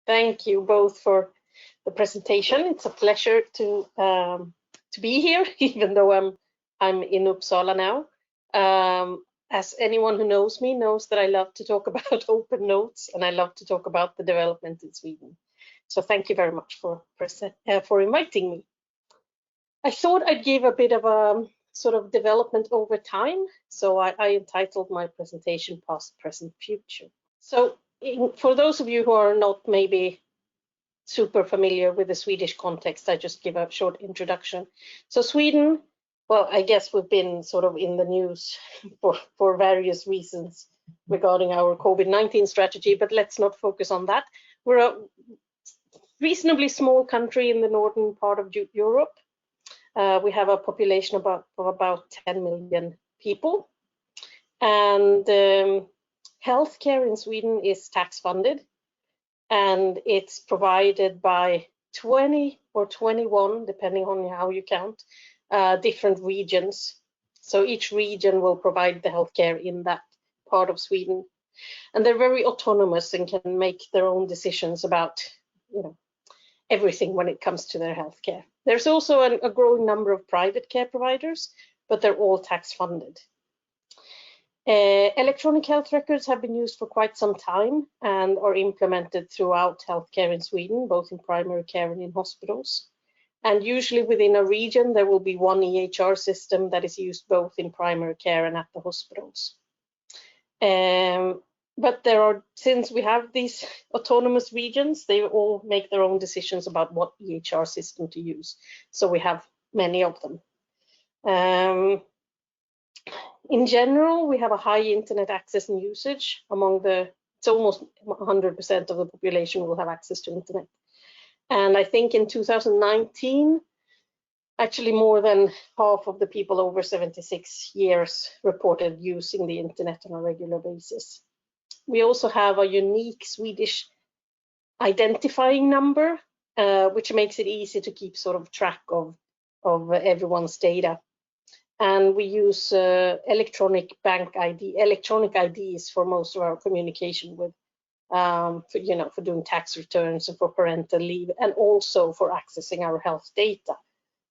Thank you both for the presentation. It's a pleasure to be here, even though I'm in Uppsala now. As anyone who knows me knows that I love to talk about open notes, and I love to talk about the development in Sweden. So thank you very much for inviting me. I thought I'd give a bit of a sort of development over time. So I entitled my presentation Past, Present, Future. So for those of you who are not maybe super familiar with the Swedish context, I just give a short introduction. So Sweden, well, I guess we've been sort of in the news for various reasons regarding our COVID-19 strategy, but let's not focus on that. We're a reasonably small country in the northern part of Europe. We have a population of about 10 million people. And healthcare in Sweden is tax funded, and it's provided by 20 or 21, depending on how you count, different regions. So each region will provide the healthcare in that part of Sweden. And they're very autonomous and can make their own decisions about, everything when it comes to their healthcare. There's also a growing number of private care providers, but they're all tax funded. Electronic health records have been used for quite some time and are implemented throughout healthcare in Sweden, both in primary care and in hospitals. And usually within a region, there will be one EHR system that is used both in primary care and at the hospitals. But since we have these autonomous regions, they all make their own decisions about what EHR system to use. So we have many of them. In general, we have a high internet access and usage it's almost 100% of the population will have access to internet. And I think in 2019, actually more than half of the people over 76 years reported using the internet on a regular basis. We also have a unique Swedish identifying number, which makes it easy to keep sort of track of everyone's data. And we use electronic IDs for most of our communication with, for doing tax returns and for parental leave, and also for accessing our health data,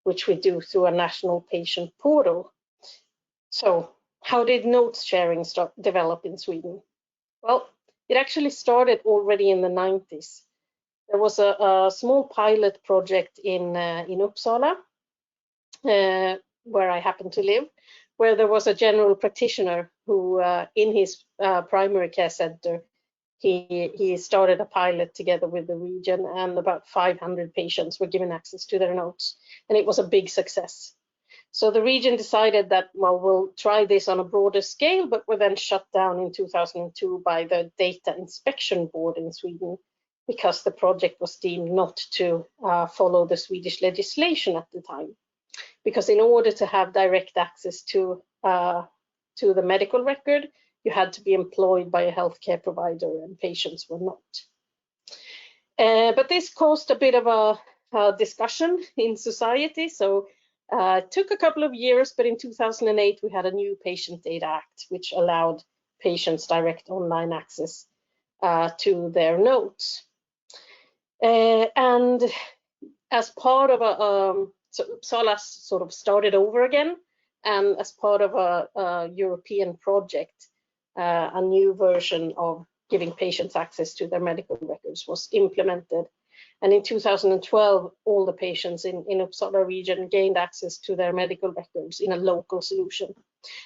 which we do through a national patient portal. So how did notes sharing develop in Sweden? Well, it actually started already in the 90s. There was a small pilot project in Uppsala, where I happen to live, where there was a general practitioner who, in his primary care center, he started a pilot together with the region, and about 500 patients were given access to their notes, and it was a big success. So the region decided that, well, we'll try this on a broader scale, but were then shut down in 2002 by the Data Inspection Board in Sweden, because the project was deemed not to follow the Swedish legislation at the time. Because in order to have direct access to the medical record, you had to be employed by a healthcare provider, and patients were not. But this caused a bit of a discussion in society. So it took a couple of years, but in 2008, we had a new Patient Data Act, which allowed patients direct online access to their notes. And as part of so Uppsala sort of started over again, and as part of a European project, a new version of giving patients access to their medical records was implemented. And in 2012, all the patients in Uppsala region gained access to their medical records in a local solution.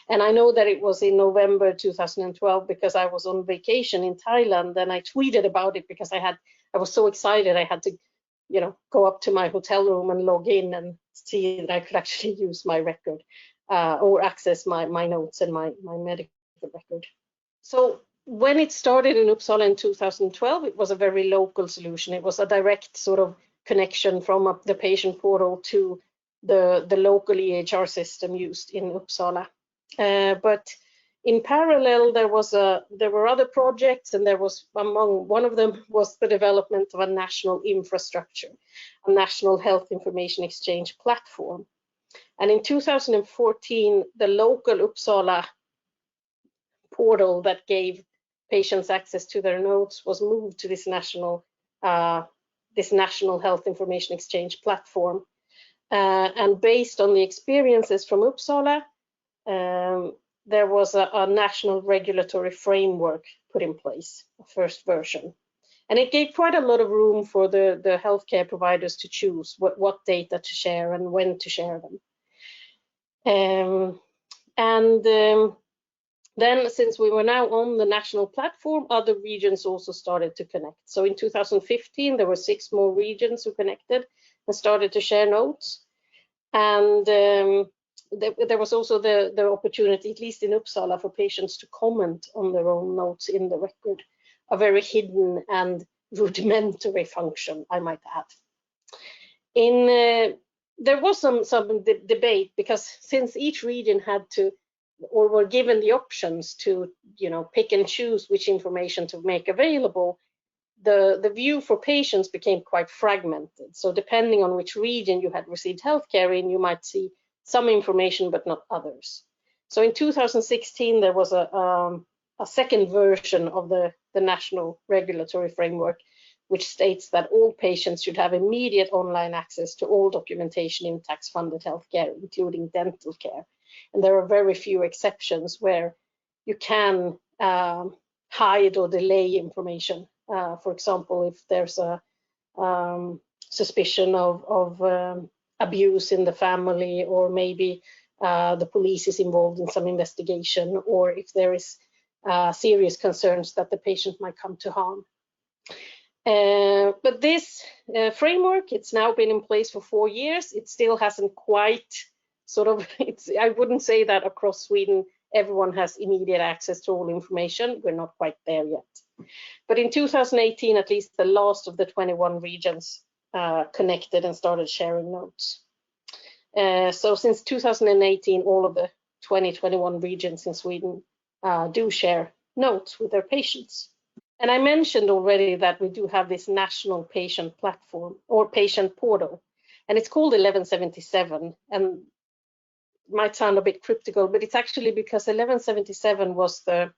And I know that it was in November 2012 because I was on vacation in Thailand, and I tweeted about it because I was so excited. I had to, go up to my hotel room and log in and see that I could actually use my record or access my notes and my medical record. So when it started in Uppsala in 2012, it was a very local solution. It was a direct sort of connection from the patient portal to the local EHR system used in Uppsala. But in parallel, there were other projects, and one of them was the development of a national infrastructure, a national health information exchange platform. And in 2014, the local Uppsala portal that gave patients access to their notes was moved to this national this national health information exchange platform. And based on the experiences from Uppsala, there was a national regulatory framework put in place, a first version. And it gave quite a lot of room for the healthcare providers to choose what data to share and when to share them. Then, since we were now on the national platform, other regions also started to connect. So in 2015, there were 6 more regions who connected and started to share notes. And there was also the opportunity, at least in Uppsala, for patients to comment on their own notes in the record, a very hidden and rudimentary function, I might add. There was some debate, because since each region had to, or were given the options to, pick and choose which information to make available, the view for patients became quite fragmented. So depending on which region you had received healthcare in, you might see some information but not others. So in 2016, there was a second version of the national regulatory framework, which states that all patients should have immediate online access to all documentation in tax-funded healthcare, including dental care. And there are very few exceptions where you can hide or delay information. For example, if there's a suspicion of abuse in the family, or maybe the police is involved in some investigation, or if there is serious concerns that the patient might come to harm. But this framework, it's now been in place for 4 years. It still hasn't quite I wouldn't say that across Sweden everyone has immediate access to all information. We're not quite there yet. But in 2018, at least the last of the 21 regions connected and started sharing notes. So since 2018, all of the 21 regions in Sweden do share notes with their patients. And I mentioned already that we do have this national patient platform or patient portal, and it's called 1177. And it might sound a bit cryptical, but it's actually because 1177 was the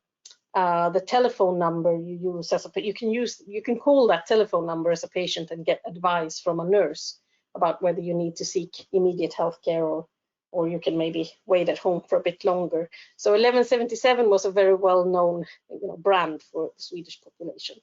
telephone number you use as you can call that telephone number as a patient and get advice from a nurse about whether you need to seek immediate health care, or you can maybe wait at home for a bit longer. So 1177 was a very well-known brand for the Swedish population.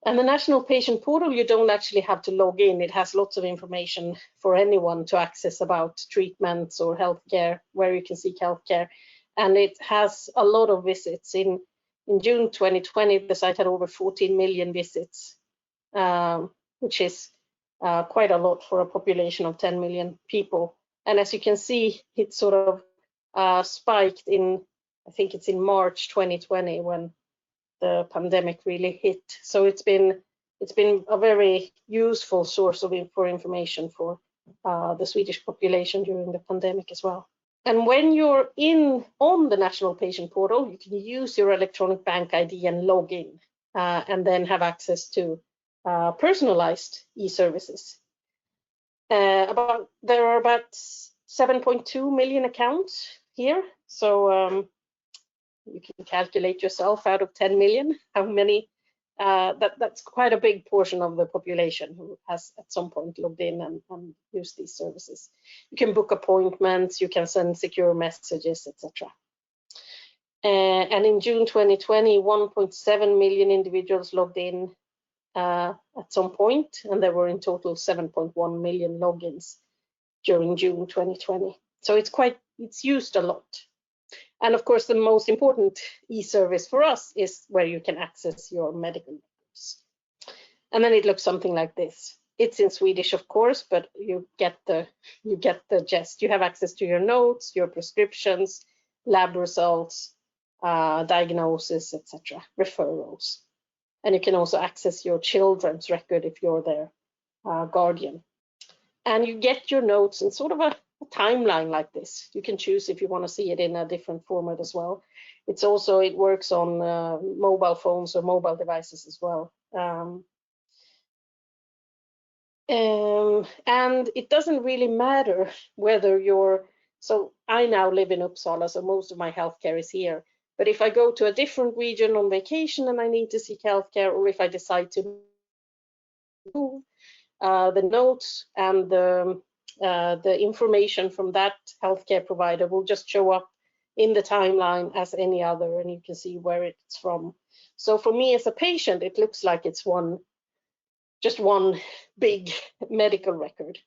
And the National Patient Portal, you don't actually have to log in. It has lots of information for anyone to access about treatments or healthcare, where you can seek healthcare. And it has a lot of visits. In June 2020, the site had over 14 million visits, which is quite a lot for a population of 10 million people. And as you can see, it sort of spiked I think it's in March 2020 when the pandemic really hit. So it's been a very useful source for information for the Swedish population during the pandemic as well. And when you're on the National Patient Portal, you can use your electronic bank ID and log in, and then have access to personalized e-services. There are about 7.2 million accounts here. So you can calculate yourself out of 10 million how many. That's quite a big portion of the population who has at some point logged in and used these services. You can book appointments, you can send secure messages, etc. And in June 2020, 1.7 million individuals logged in at some point, and there were in total 7.1 million logins during June 2020. So it's used a lot. And of course, the most important e-service for us is where you can access your medical records. And then it looks something like this. It's in Swedish, of course, but you get the gist. You have access to your notes, your prescriptions, lab results, diagnosis, etc., referrals. And you can also access your children's record if you're their guardian. And you get your notes in sort of a timeline like this. You can choose if you want to see it in a different format as well. It works on mobile phones or mobile devices as well. And it doesn't really matter whether so I now live in Uppsala, so most of my healthcare is here. But if I go to a different region on vacation and I need to seek healthcare, or if I decide to move, the notes and the information from that healthcare provider will just show up in the timeline as any other, and you can see where it's from. So for me as a patient, it looks like it's just one big medical record.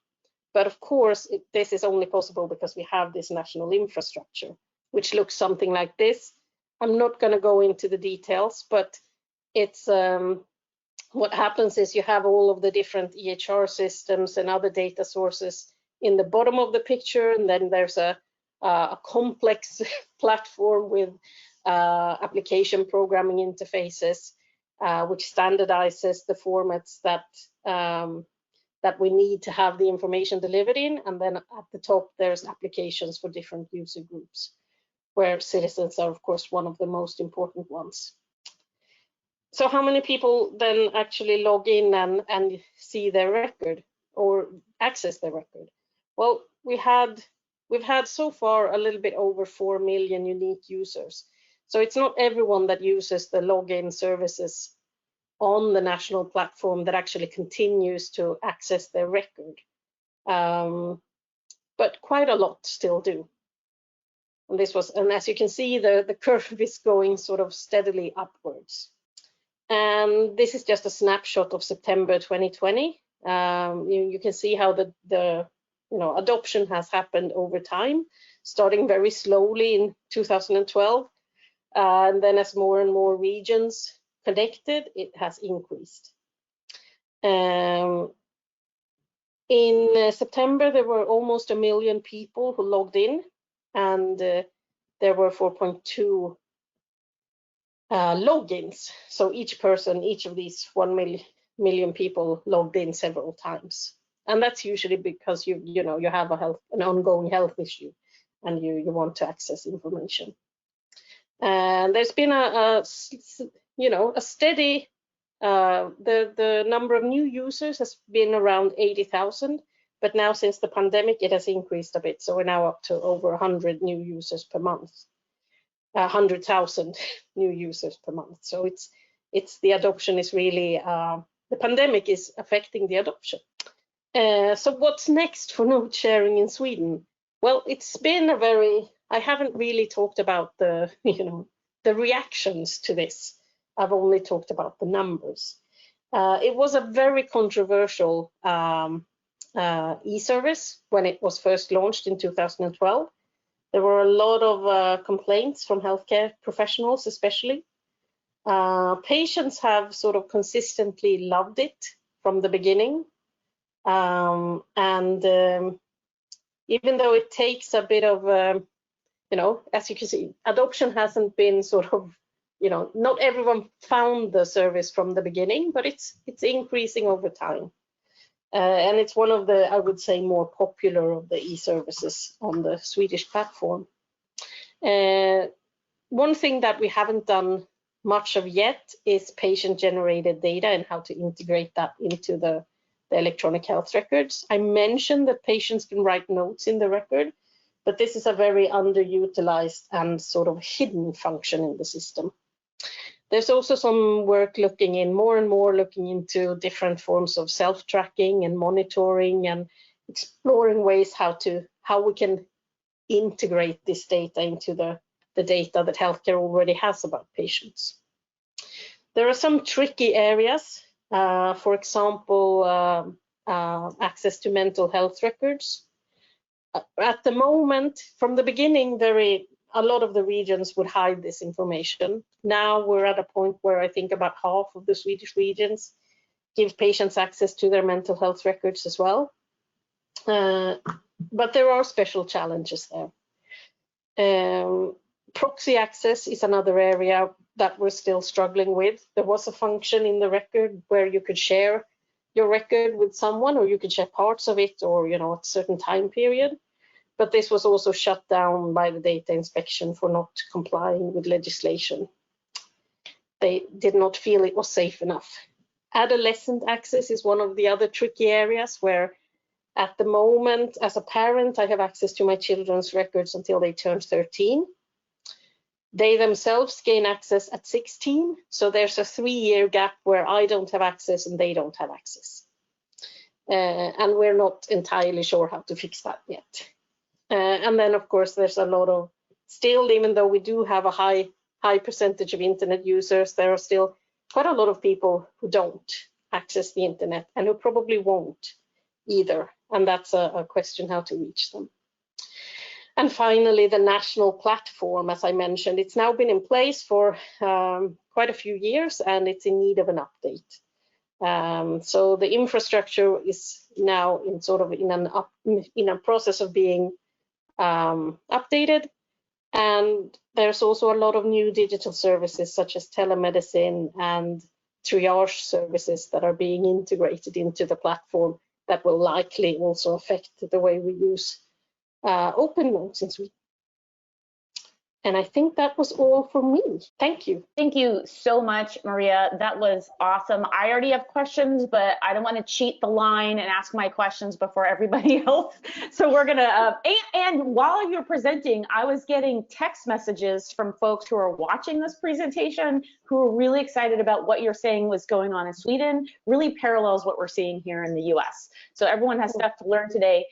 But of course, this is only possible because we have this national infrastructure, which looks something like this. I'm not going to go into the details, but it's what happens is you have all of the different EHR systems and other data sources in the bottom of the picture, and then there's a complex platform with application programming interfaces, which standardizes the formats that we need to have the information delivered in. And then at the top, there's applications for different user groups, where citizens are, of course, one of the most important ones. So how many people then actually log in and see their record or access their record? Well, we've had so far a little bit over 4 million unique users. So it's not everyone that uses the login services on the national platform that actually continues to access their record. But quite a lot still do. And as you can see, the curve is going sort of steadily upwards. And this is just a snapshot of September 2020. You can see how the adoption has happened over time, starting very slowly in 2012. And then as more and more regions connected, it has increased. In September, there were almost 1 million people who logged in, and there were 4.2 logins. So each of these 1 million people logged in several times. And that's usually because you have an ongoing health issue and you want to access information. And there's been a steady, the number of new users has been around 80,000, but now since the pandemic, it has increased a bit. So we're now up to over 100 new users per month, 100,000 new users per month. So it's the adoption is really, the pandemic is affecting the adoption. So what's next for node sharing in Sweden? Well, it's been I haven't really talked about the reactions to this. I've only talked about the numbers. It was a very controversial e-service when it was first launched in 2012. There were a lot of complaints from healthcare professionals, especially. Patients have sort of consistently loved it from the beginning. Even though it takes a bit of, as you can see, adoption hasn't been sort of, not everyone found the service from the beginning, but it's increasing over time. And it's one of the, I would say, more popular of the e-services on the Swedish platform. One thing that we haven't done much of yet is patient-generated data and how to integrate that into the electronic health records. I mentioned that patients can write notes in the record, but this is a very underutilized and sort of hidden function in the system. There's also some work more and more looking into different forms of self-tracking and monitoring and exploring ways how we can integrate this data into the data that healthcare already has about patients. There are some tricky areas. For example, access to mental health records. At the moment, from the beginning, a lot of the regions would hide this information. Now we're at a point where I think about half of the Swedish regions give patients access to their mental health records as well. But there are special challenges there. Proxy access is another area that we're still struggling with. There was a function in the record where you could share your record with someone, or you could share parts of it, or at a certain time period. But this was also shut down by the data inspection for not complying with legislation. They did not feel it was safe enough. Adolescent access is one of the other tricky areas where at the moment, as a parent, I have access to my children's records until they turn 13. They themselves gain access at 16, so there's a 3-year gap where I don't have access and they don't have access. and we're not entirely sure how to fix that yet. And then, of course, there's a lot of still, even though we do have a high percentage of internet users, there are still quite a lot of people who don't access the internet and who probably won't either. And that's a question how to reach them. And finally, the national platform, as I mentioned, it's now been in place for quite a few years, and it's in need of an update. So the infrastructure is now in a process of being updated, and there's also a lot of new digital services such as telemedicine and triage services that are being integrated into the platform that will likely also affect the way we use open notes in Sweden. And I think that was all for me. Thank you. Thank you so much, Maria. That was awesome. I already have questions, but I don't want to cheat the line and ask my questions before everybody else. So we're going to, and while you're presenting, I was getting text messages from folks who are watching this presentation who are really excited about what you're saying was going on in Sweden, really parallels what we're seeing here in the US. So everyone has stuff to learn today.